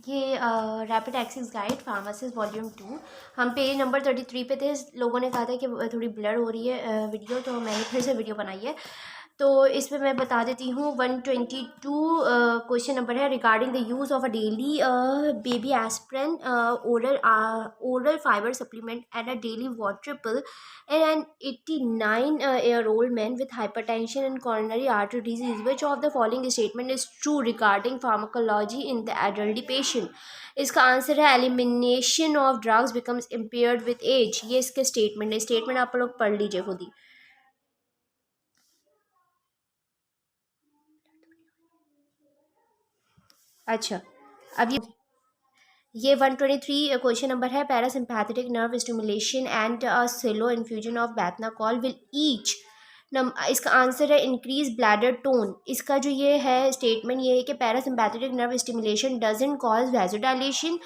ये rapid access guide pharmacist volume 2, हम page number 33 पे थे। लोगों ने कहा था कि थोड़ी ब्लर हो रही है वीडियो, तो मैंने फिर से वीडियो बनाई है। तो इसमें मैं बता देती हूँ 122 क्वेश्चन नंबर है regarding the use of a daily baby aspirin oral fiber supplement and a daily water pill in an 89-year-old man with hypertension and coronary artery disease. Which of the following statement is true regarding pharmacology in the elderly patient? इसका answer है elimination of drugs becomes impaired with age. ये इसके statement है। Statement आप लोग पढ़ लीजिए खुद ही। अच्छा, अब ये 123 क्वेश्चन नंबर है parasympathetic nerve stimulation and a slow infusion of bethanechol will each इसका आंसर है इंक्रीज ब्लैडर टोन। इसका जो ये है स्टेटमेंट ये है कि parasympathetic nerve stimulation doesn't cause vasodilation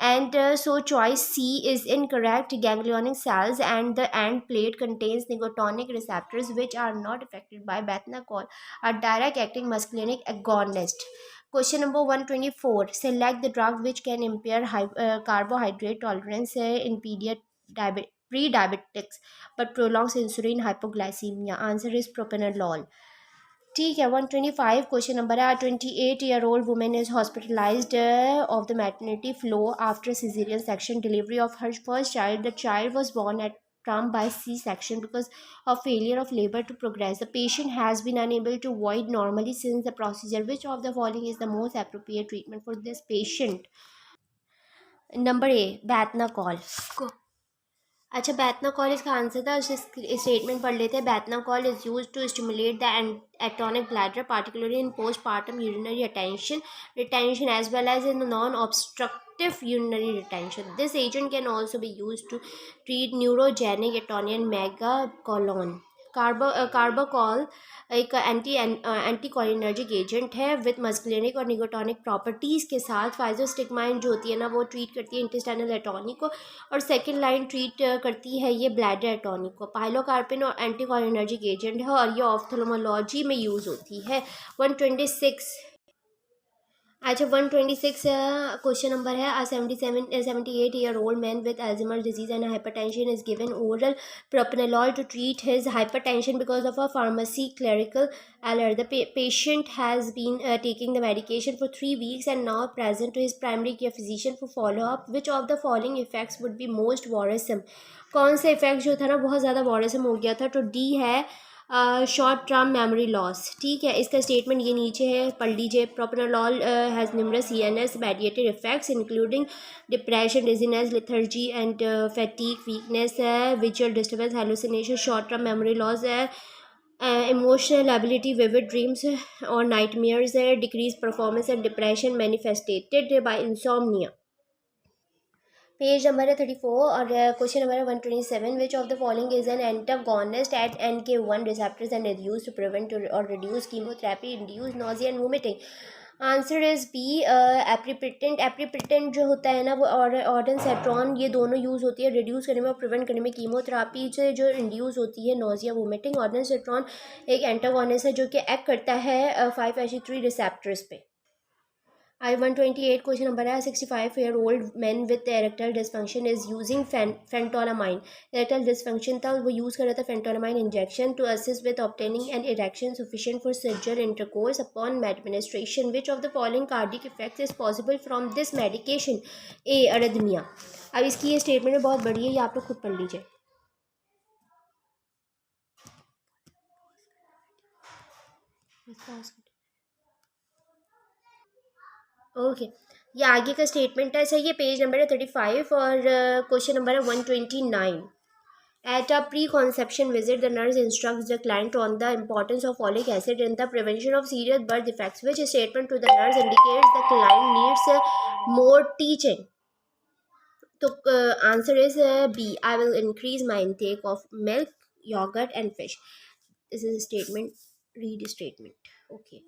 and so choice C is incorrect. Ganglionic cells and the end plate contains nicotinic receptors which are not affected by bethanol, a direct acting muscarinic agonist. Question number 124, select the drug which can impair carbohydrate tolerance in pre-diabetics but prolongs insulin hypoglycemia. Answer is propranolol. ठीक है। 125 question number है 28-year-old woman is hospitalized of the maternity floor after cesarean section delivery of her first child. The child was born at term by C-section because of failure of labor to progress. The patient has been unable to void normally since the procedure. Which of the following is the most appropriate treatment for this patient? Number a bethanechol. अच्छा, bethanechol इसका answer था। Statement पढ़ लेते हैं। Bethanechol is use to stimulate the atonic bladder particularly in postpartum urinary retention as well as in non obstructive urinary retention. This agent can also be used to treat neurogenic atonian megacolon. कार्बोकॉल एक anticholinergic agent है with मस्कुलिनिक और निकोटॉनिक properties के साथ। फाइजोस्टिगमाइन जो होती है ना वो ट्रीट करती है इंटेस्टाइनल एटोनी को, और सेकेंड लाइन ट्रीट करती है ये ब्लैडर एटोनी को। पाइलोकार्पिन और एंटीकोलिनर्जिक एजेंट है और ये ऑफ्थल्मोलॉजी में यूज़ होती है। 126 अच्छा 126 क्वेश्चन नंबर है 78-year-old man with Alzheimer's disease and hypertension is given oral propranolol to treat his hypertension because of a pharmacy clerical error. The patient has been taking the medication for 3 weeks and now present to his primary care physician for follow-up. Which of the following effects would be most worrisome? कौन सा effect जो था ना बहुत ज़्यादा वॉरसम हो गया था? तो डी है शॉर्ट टर्म मेमोरी लॉस। ठीक है, इसका स्टेटमेंट ये नीचे है, पढ़ लीजिए। Propranolol has numerous CNS mediated effects including depression, dizziness, lethargy and fatigue, weakness है, visual disturbance, hallucination, short term memory loss है, इमोशनल एबिलिटी, विविड ड्रीम्स और नाइटमेयर्स है, decrease performance and depression manifestated by insomnia. Page number है 34 और question number है 127. Which of the following is an antagonist at NK1 receptors and is used to prevent or reduce chemotherapy induced nausea and vomiting? Answer is B aprepitant. Aprepitant जो होता है ना वो ऑर्डनसेट्रॉन, ये दोनों यूज़ होती है रिड्यूस करने में और प्रिवेंट करने में कीमोथेरापी से जो इंड्यूस होती है नोजिया वोमिटिंग। ऑर्डनसेट्रॉन एक एंटागोनिस्ट है जो कि एक्ट करता है 5HE3 रिसेप्टर्स पे। I-128 क्वेश्चन नंबर है 65-year-old men with erectile dysfunction is using phentolamine. Erectile dysfunction था, वो यूज़ कर रहा था phentolamine injection to assist with obtaining an erection sufficient for sexual intercourse upon administration. Which of the following cardiac effects is possible from this medication? A. arrhythmia. अब इसकी ये statement बहुत बड़ी है, ये आप लोग खुद पढ़ लीजिए। ओके ये आगे का स्टेटमेंट है। सही है, पेज नंबर है 35 और क्वेश्चन नंबर है 129. At a preconception visit, the nurse instructs the client on the importance of folic acid in the prevention of serious birth defects. Which statement to the nurse indicates the client needs more teaching? So, answer is B. I will increase my intake of milk, yogurt, and fish. This is a statement. Read statement. Okay.